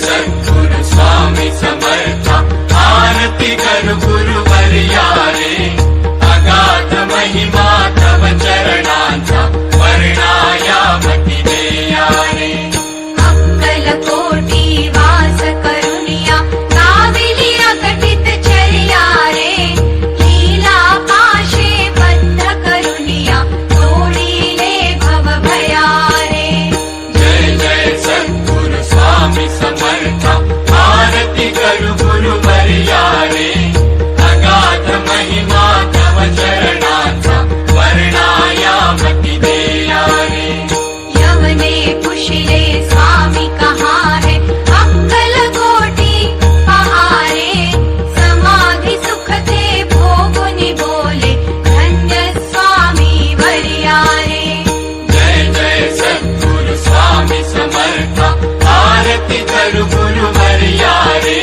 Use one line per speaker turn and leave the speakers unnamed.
सद्गुरु स्वामी समर्था आरती कर गुरुवर्या रे अगाध महिमा तव चरणांचा वर्णायामती देया रे
अक्कलकोटी वास करुनिया काविली अघटित चर्या रे लीला पाशे बद्ध करुनिया तोडीले भव भया रे
जय जय सद्गुरु स्वामी समर्था आरती कर गुरुवर्या रे अगाध महिमा तव चरणांचा वर्णायामती देया रे
यवने पुशिले स्वामी कहाँ है अक्कलकोटी पहारे समाधि सुख थे भोगुनि बोले धन्य स्वामी वर्या रे
जय जय सद्गुरु स्वामी समर्था आरती कर गुरुवर्या रे